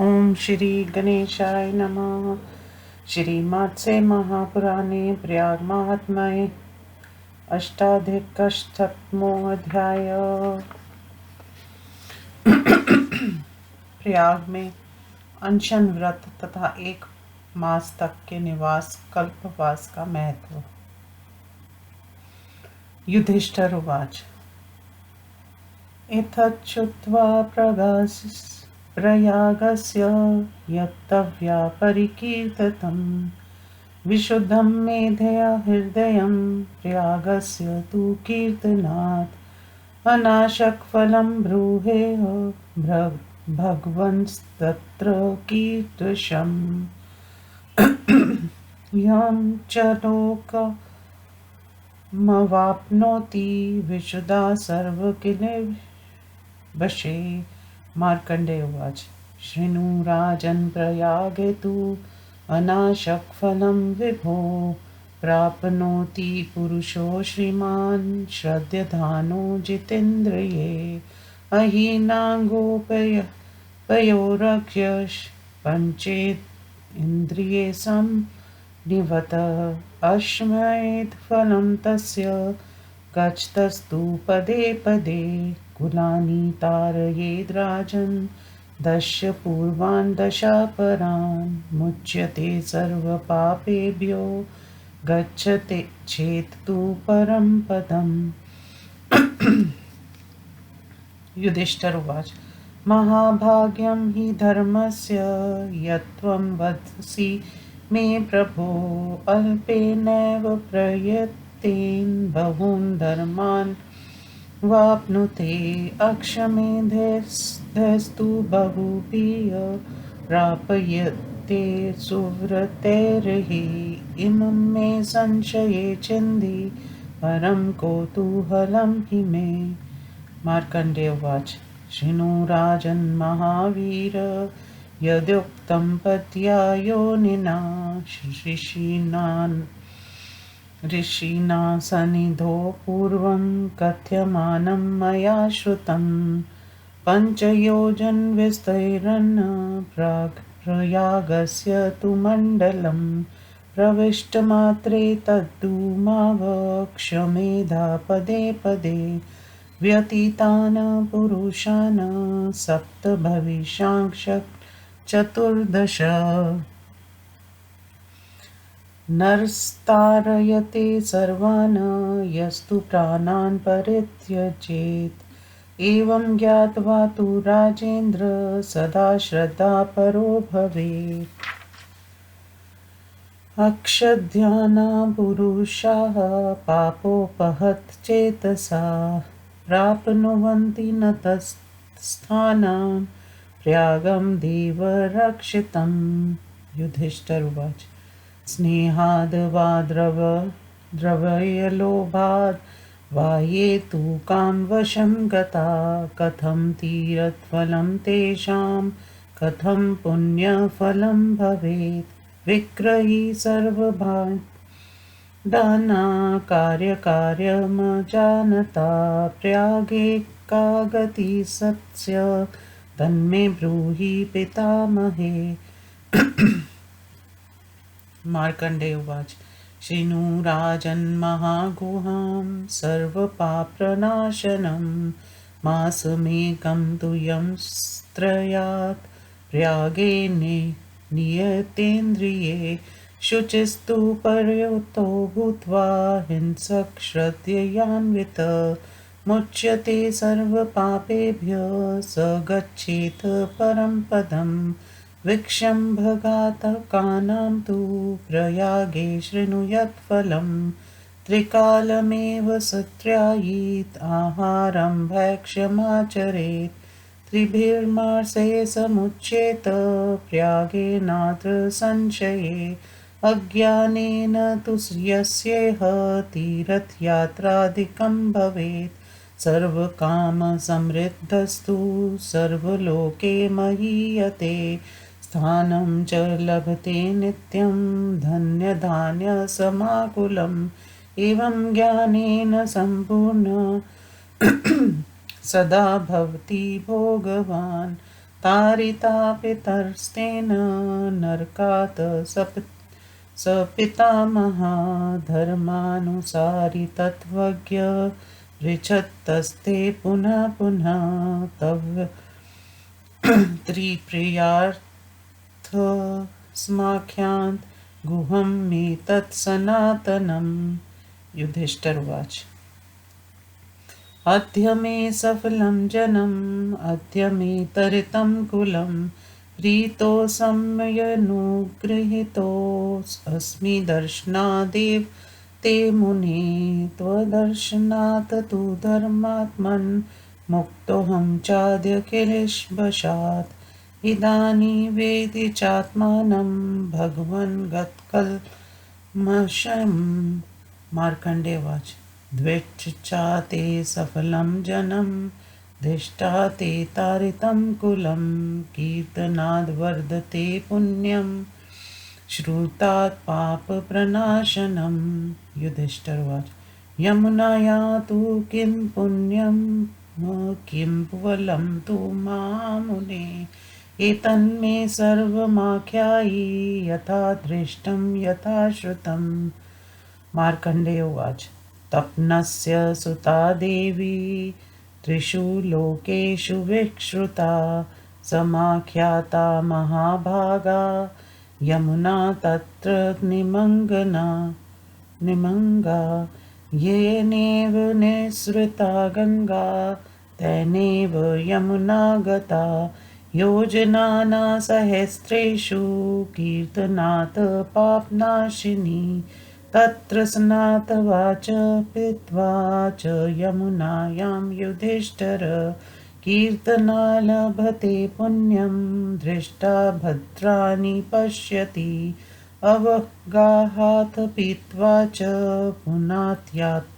ओम श्री गणेशाय नमः। श्रीमद्से महापुराणे प्रयाग महात्म्ये अष्टाधिकशतमोऽध्याय। प्रयाग में अनशन व्रत तथा 1 मास तक के निवास कल्पवास का महत्व। युधिष्ठिर उवाच। एतच्छ्रुत्वा प्रयागस्य यत्तव्या परिकीर्तितम् विशुद्धं मेधया हृदयं प्रयागस्य तु कीर्तनात् अनाशक्फलं ब्रूहेः भगवंस्तत्र कीर्तृशम् यं च लोकमवाप्नोति विशुद्धा सर्वकिल्बिषे। मार्कण्डेय उवाच। शृणु राजन् प्रयागे तु अनाशक्फलं विभो प्राप्नोति पुरुषो श्रीमान् श्रद्धधानो जितेन्द्रिये अहीनाङ्गोपयोरक्ष्यः पञ्चेन्द्रिये संनिवतः अश्मयेत् फलं तस्य गच्छतस्तु पदे पदे कुलानि तारयेद् राजन् दश पूर्वान् दशापरान् मुच्यते सर्वपापेभ्यो गच्छते चेत् तु परं पदम्। युधिष्ठिर उवाच। महाभाग्यं हि धर्मस्य यत्त्वं वदसि मे प्रभो अल्पेनैव प्रयत्तेन बहून् धर्मान् वाप्नुते अक्षमेधस्तु बहुभिः प्रापयते सुव्रतैर्हि इमं मे संशये चिन्ति परं कौतूहलं हि मे। मार्कण्डेय उवाच। शृणु राजन् महावीर यदुक्तं पत्या योनिना ऋषिणा सनिधो पूर्वं कथ्यमानं मया श्रुतं पञ्चयोजनविस्तरेण प्रयागस्य तु मण्डलं प्रविष्टमात्रे तद्धूमावक्ष्यमेधा पदे पदे व्यतीतान् पुरुषान् सप्त भविष्यांश्च 14 नरस्तारयते सर्वान् यस्तु प्राणान् परित्यजेत्। एवं ज्ञात्वा तु राजेन्द्र सदा श्रद्धापरो भवेत्। अक्षध्याना पुरुषाः पापोपहत चेतसा प्राप्नुवन्ति न तत्स्थानं प्रयागं देवरक्षितम्। युधिष्ठिर उवाच। स्नेहाद् वा द्रव्यलोभाद् वा ये तु कामवशं गता कथं तीरत्फलं तेषां कथं पुण्यफलं भवेत्। विक्रयी सर्वभाण्डाना कार्यकार्यमजानता प्रयागे का गतिः सत्स्य तन्मे ब्रूहि पितामहे। मार्कण्डेय उवाच। शृणु राजन् महागुहां सर्वपापप्रणाशनं मासमेकं तु यं स्त्रयात् प्रयागे नियतेन्द्रिये शुचिस्तु पर्युक्तो भूत्वा हिंसक श्रद्धयान्वितः मुच्यते सर्वपापेभ्यः स गच्छेत् परं पदम्। विक्षम्भघातकानां तु प्रयागे शृणुयात् फलं त्रिकालमेव सत्यायीत् आहारं भक्ष्यमाचरेत् त्रिभिर्मासे समुच्येत प्रयागे नात्र संशये अज्ञानेन तु यस्येह तीर्थयात्रादिकं भवेत् सर्वकामसमृद्धस्तु सर्वलोके महीयते स्थानं च लभते नित्यं धन्यधान्यसमाकुलम्। एवं ज्ञानेन सम्पूर्ण सदा भवति भोगवान् तारिता पितर्स्तेन नरकात् सपितामहा धर्मानुसारि तत्त्वज्ञ ऋच्छत्तस्ते पुनः पुनः तव त्रिप्रियार्थस्माख्यान् गुहं मे तत्सनातनम्। युधिष्ठिर उवाच अद्य मे सफलं जनम् अद्य मे तरितं कुलं प्रीतोऽसमयनुगृहीतोऽस्मि दर्शनादेव ते मुने त्वदर्शनात् तु धर्मात्मन् मुक्तोऽहं चाद्य किलेशवशात् इदानीं वेदि चात्मानं भगवन् गतकल्मषम्। मार्कण्डेय उवाच द्वेष्टाते सफलं जनं दृष्टाते तारितं कुलं कीर्तनाद् वर्धते पुण्यं श्रुतात् पापप्रणाशनम्। युधिष्ठिर उवाच यमुनाया तु किं पुण्यं किं फलं तु महामुने एतन्मे सर्वमाख्यायि यथा दृष्टं यथा श्रुतम्। मार्कण्डेय उवाच तप्नस्य सुता देवी त्रिषु लोकेषु विश्रुता समाख्याता महाभागा यमुना तत्र निमग्ना येनेव निःसृता गङ्गा तेनैव यमुना गता योजनाना सहस्रेषु कीर्तनात् पापनाशिनी तत्र स्नात्वा च पीत्वा च यमुनायां युधिष्ठिर कीर्तना लभते पुण्यं दृष्टा भद्राणि पश्यति अवगाहात् पीत्वा च पुनात्यात्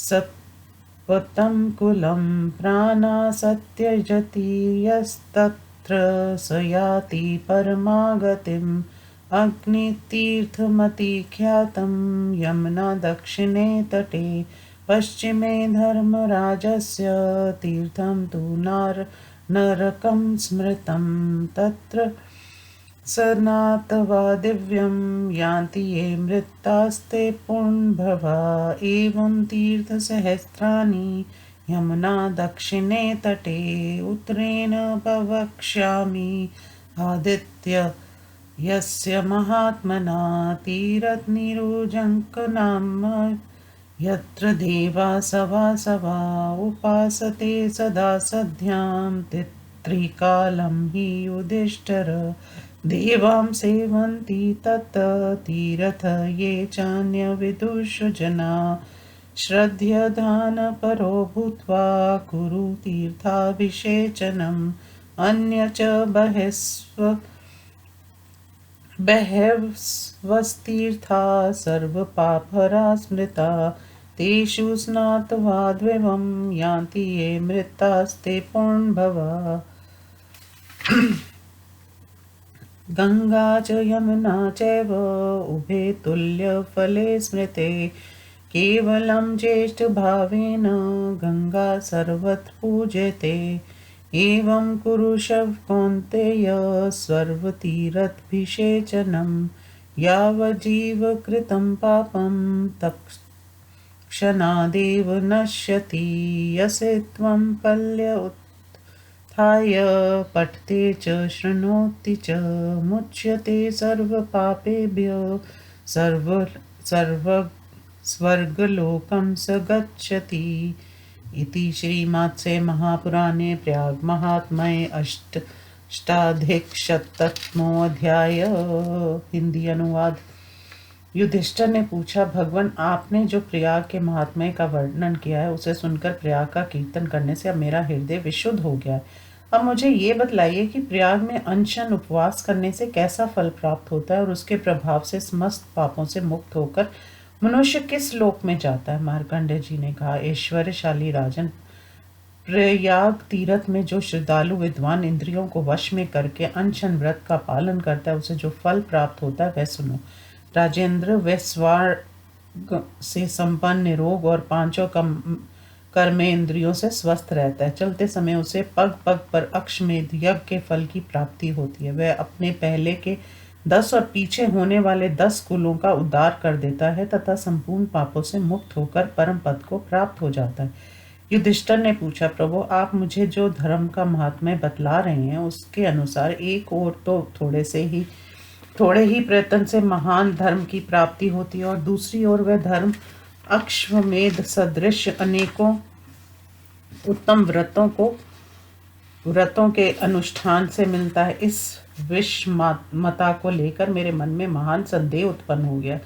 सत्पतं कुलं प्राणासत्यजति यस्तत्र स याति परमागतिम् अग्नितीर्थमतिख्यातं यमुना दक्षिणे तटे पश्चिमे धर्मराजस्य तीर्थं तु नरकं स्मृतं तत्र स्नात्वा दिव्यं यान्ति ये मृतास्ते पुण्यभवा एवं तीर्थसहस्राणि यमुना दक्षिणे तटे उत्तरेण प्रवक्ष्यामि आदित्य यस्य महात्मना तीरत्निरुजङ्कनाम यत्र देवा सवा उपासते सदा सध्यां त्रिकालं हि युधिष्ठिर देवां सेवन्ति तत् तीरथ ये चान्यविदुषु जना श्रद्धेयदानपरो भूत्वा कुरु तीर्थाभिषेचनम् अन्य च बहवस्तीर्था सर्वपापहरा स्मृता तेषु स्नात्वा द्विवं यान्ति ये मृतास्ते पुण्यभवा गंगा च यमुना चैव उभे तुल्यफले स्मृते केवलं ज्येष्ठभावेन गंगा सर्वत्र पूज्यते एवं कुरुष्व कौन्तेय सर्वतीर्थाभिषेचनं यावज्जीव कृतं पापं तत्क्षणादेव नश्यति यस्य त्वं कल्य उत्थाय पठते च शृणोति च मुच्यते सर्वपापेभ्यो स्वर्गलोकं स गच्छति। इति श्रीमद्से महापुराणे प्रयाग महात्म्ये अष्टाधिकशततमोऽध्याय। हिंदी अनुवाद। युधिष्ठिर ने पूछा, भगवान आपने जो प्रयाग के महात्म्य का वर्णन किया है उसे सुनकर प्रयाग का कीर्तन करने से अब मेरा हृदय विशुद्ध हो गया है। अब मुझे ये बतलाइए कि प्रयाग में अनशन उपवास करने से कैसा फल प्राप्त होता है और उसके प्रभाव से समस्त पापों से मुक्त होकर मनुष्य किस लोक में जाता है। मार्कंडेय जी ने कहा, ऐश्वर्यशाली राजन, प्रयाग तीर्थ में जो श्रद्धालु विद्वान इंद्रियों को वश में करके अनशन व्रत का पालन करता है उसे जो फल प्राप्त होता है वह सुनो। राजेंद्र, वह स्वर्ग से संपन्न निरोग और पांचों कर्म इंद्रियों से स्वस्थ रहता है। चलते समय उसे पग पग पर अश्वमेध यज्ञ के फल की प्राप्ति होती है। वह अपने पहले के 10 और पीछे होने वाले 10 कुलों का उद्धार कर देता है तथा संपूर्ण पापों से मुक्त होकर परम पद को प्राप्त हो जाता है। युधिष्ठिर ने पूछा, प्रभु आप मुझे जो धर्म का महात्म्य बतला रहे हैं उसके अनुसार एक ओर तो थोड़े ही प्रयत्न से महान धर्म की प्राप्ति होती है और दूसरी ओर वह धर्म अश्वमेध सदृश अनेकों उत्तम व्रतों के अनुष्ठान से मिलता है। इस विषमता को लेकर मेरे मन में महान संदेह उत्पन्न हो गया।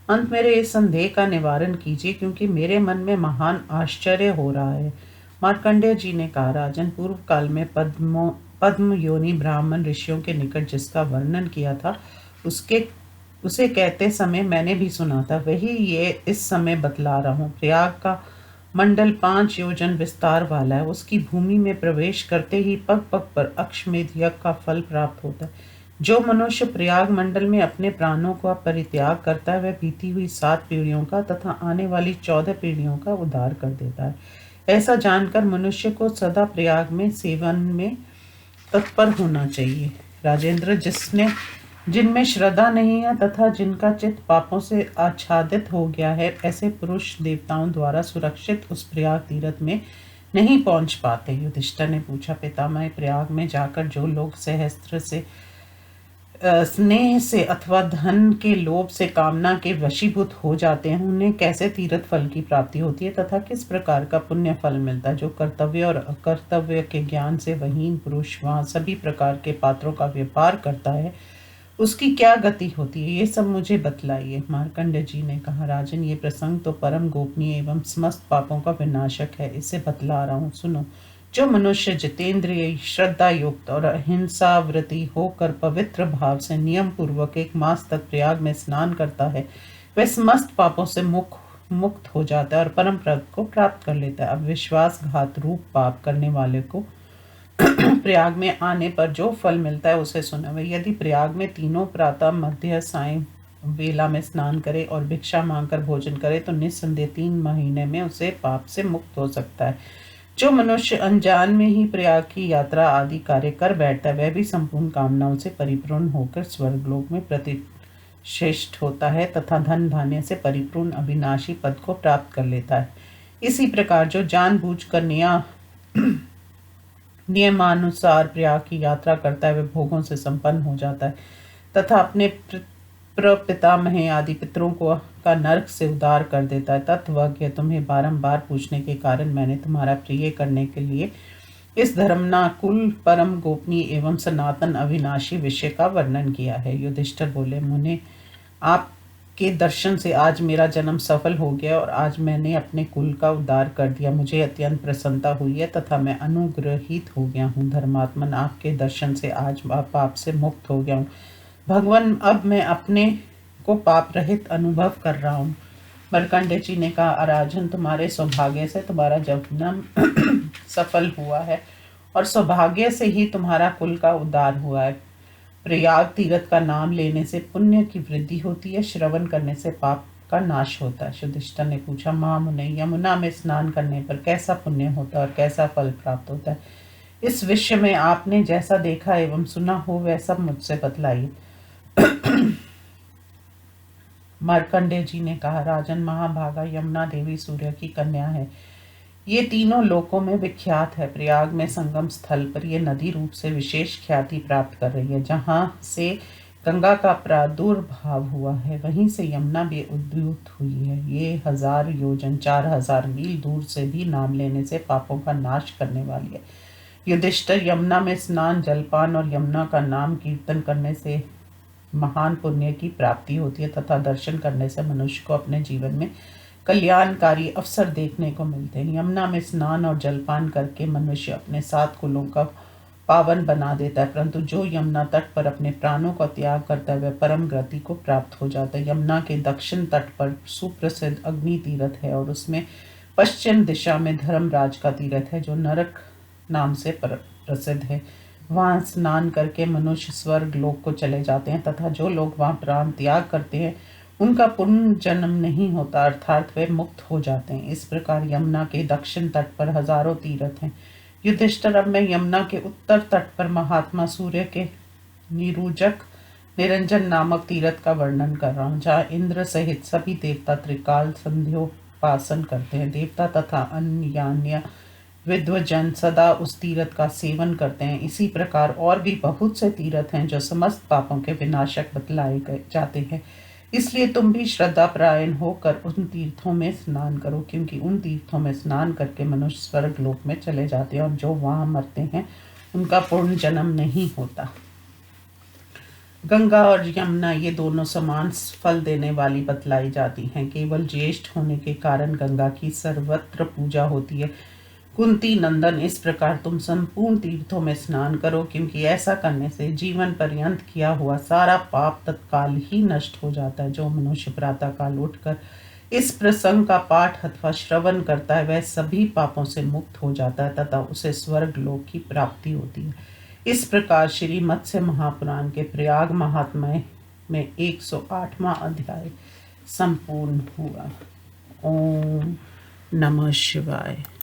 अंत मेरे इस संदेह का निवारण कीजिए, क्योंकि मेरे मन में महान आश्चर्य हो रहा है। मार्कंडेय जी ने कहा, राजन, पूर्व काल में पद्म योनि ब्राह्मण ऋषियों के निकट जिसका वर्णन किया था उसे कहते समय मैंने भी सुना था, वही ये इस समय बतला रहा हूँ। प्रयाग का मंडल 5 योजन विस्तार वाला है। उसकी भूमि में प्रवेश करते ही पग पग पर अश्वमेध यज्ञ का फल प्राप्त होता है। जो मनुष्य प्रयाग मंडल में अपने प्राणों का परित्याग करता है वह बीती हुई 7 पीढ़ियों का तथा आने वाली 14 पीढ़ियों का उद्धार कर देता है। ऐसा जानकर मनुष्य को सदा प्रयाग में सेवन में तत्पर होना चाहिए। राजेंद्र, जिनमें श्रद्धा नहीं है तथा जिनका चित्त पापों से आच्छादित हो गया है, ऐसे पुरुष देवताओं द्वारा सुरक्षित उस प्रयाग तीर्थ में नहीं पहुंच पाते। युधिष्ठिर ने पूछा, पितामह, प्रयाग में जाकर जो लोग सहस्त्र से स्नेह से अथवा धन के लोभ से कामना के वशीभूत हो जाते हैं, उन्हें कैसे तीर्थ फल की प्राप्ति होती है तथा किस प्रकार का पुण्य फल मिलता है? जो कर्तव्य और अकर्तव्य के ज्ञान से वहीन पुरुष वहाँ सभी प्रकार के पात्रों का व्यापार करता है, उसकी क्या गति होती है? ये सब मुझे बतलाइए। मार्कंडेय जी ने कहा, राजन, ये प्रसंग तो परम गोपनीय एवं समस्त पापों का विनाशक है। इसे बतला रहा हूँ, सुनो। जो मनुष्य जितेंद्रिय, श्रद्धा युक्त और अहिंसाव्रती होकर पवित्र भाव से नियम पूर्वक 1 मास तक प्रयाग में स्नान करता है, वह समस्त पापों से मुक्त हो जाता है और परम पद को प्राप्त कर लेता है। अब विश्वासघात रूप पाप करने वाले को प्रयाग में आने पर जो फल मिलता है उसे सुना। वह यदि प्रयाग में तीनों प्रातः, मध्य, सायं वेला में स्नान करे और भिक्षा मांगकर भोजन करे तो निस्संदेह 3 महीने में उसे पाप से मुक्त हो सकता है। जो मनुष्य अनजान में ही प्रयाग की यात्रा आदि कार्य कर बैठता है, वह भी संपूर्ण कामनाओं से परिपूर्ण होकर स्वर्गलोक में प्रतिष्ठित होता है तथा धन धान्य से परिपूर्ण अविनाशी पद को प्राप्त कर लेता है। इसी प्रकार जो जानबूझकर नियमानुसार प्रयाग की यात्रा करता है, वह भोगों से संपन्न हो जाता है तथा अपने प्रपितामह आदि पितरों का नरक से उद्धार कर देता है। तत्वज्ञ, तुम्हें बारंबार पूछने के कारण मैंने तुम्हारा प्रिय करने के लिए इस धर्मनाकुल परम गोपनीय एवं सनातन अविनाशी विषय का वर्णन किया है। युधिष्ठिर बोले, मुने, आपके दर्शन से आज मेरा जन्म सफल हो गया और आज मैंने अपने कुल का उद्धार कर दिया। मुझे अत्यंत प्रसन्नता हुई है तथा मैं अनुग्रहित हो गया हूँ। धर्मात्मन, आपके दर्शन से आज पाप से मुक्त हो गया हूँ। भगवान, अब मैं अपने को पाप रहित अनुभव कर रहा हूँ। मार्कंडेय जी ने कहा, राजन, तुम्हारे सौभाग्य से तुम्हारा जन्म सफल हुआ है और सौभाग्य से ही तुम्हारा कुल का उद्धार हुआ है। प्रयाग तीर्थ का नाम लेने से पुण्य की वृद्धि होती है, श्रवण करने से पाप का नाश होता है। युधिष्ठिर ने पूछा, महामुने, यमुना में स्नान करने पर कैसा पुण्य होता है और कैसा फल प्राप्त होता है? इस विषय में आपने जैसा देखा एवं सुना हो वह सब मुझसे बतलाइए। मार्कंडेय जी ने कहा, राजन, महाभागा यमुना देवी सूर्य की कन्या है। ये तीनों लोकों में विख्यात है। प्रयाग में संगम स्थल पर यह नदी रूप से विशेष ख्याति प्राप्त कर रही है। जहाँ से गंगा का प्रादुर्भाव हुआ है, वहीं से यमुना भी उद्भूत हुई है। ये 1000 योजन 4000 मील दूर से भी नाम लेने से पापों का नाश करने वाली है। युधिष्ठिर, यमुना में स्नान, जलपान और यमुना का नाम कीर्तन करने से महान पुण्य की प्राप्ति होती है तथा दर्शन करने से मनुष्य को अपने जीवन में कल्याणकारी अवसर देखने को मिलते हैं। यमुना में स्नान और जलपान करके मनुष्य अपने 7 कुलों का पावन बना देता है, परंतु जो यमुना तट पर अपने प्राणों का त्याग करता है वह परम गति को प्राप्त हो जाता है। यमुना के दक्षिण तट पर सुप्रसिद्ध अग्नि तीर्थ है और उसमें पश्चिम दिशा में धर्मराज का तीर्थ है जो नरक नाम से प्रसिद्ध है। वहाँ स्नान करके मनुष्य स्वर्ग लोक को चले जाते हैं तथा जो लोग वहाँ प्राण त्याग करते हैं उनका पुनर्जन्म नहीं होता, अर्थात वे मुक्त हो जाते हैं। इस प्रकार यमुना के दक्षिण तट पर हजारों तीर्थ हैं। युधिष्ठिर, अब मैं यमुना के उत्तर तट पर महात्मा सूर्य के निरूजक निरंजन नामक तीर्थ का वर्णन कर रहा हूँ, जहाँ इंद्र सहित सभी देवता त्रिकाल संध्योपासन करते हैं। देवता तथा अन्य विद्वजन सदा उस तीर्थ का सेवन करते हैं। इसी प्रकार और भी बहुत से तीर्थ हैं जो समस्त पापों के विनाशक बतलाए गए जाते हैं। इसलिए तुम भी श्रद्धा परायण होकर उन तीर्थों में स्नान करो, क्योंकि उन तीर्थों में स्नान करके मनुष्य स्वर्ग लोक में चले जाते हैं और जो वहां मरते हैं उनका पूर्ण जन्म नहीं होता। गंगा और यमुना ये दोनों समान फल देने वाली बतलाई जाती हैं। केवल ज्येष्ठ होने के कारण गंगा की सर्वत्र पूजा होती है। कुंती नंदन, इस प्रकार तुम संपूर्ण तीर्थों में स्नान करो, क्योंकि ऐसा करने से जीवन पर्यंत किया हुआ सारा पाप तत्काल ही नष्ट हो जाता है। जो मनुष्य प्रातः काल उठकर इस प्रसंग का पाठ अथवा श्रवण करता है वह सभी पापों से मुक्त हो जाता है तथा उसे स्वर्ग लोक की प्राप्ति होती है। इस प्रकार श्री मत्स्य महापुराण के प्रयाग महात्म्य में 108वां अध्याय संपूर्ण हुआ। ओम नमः शिवाय।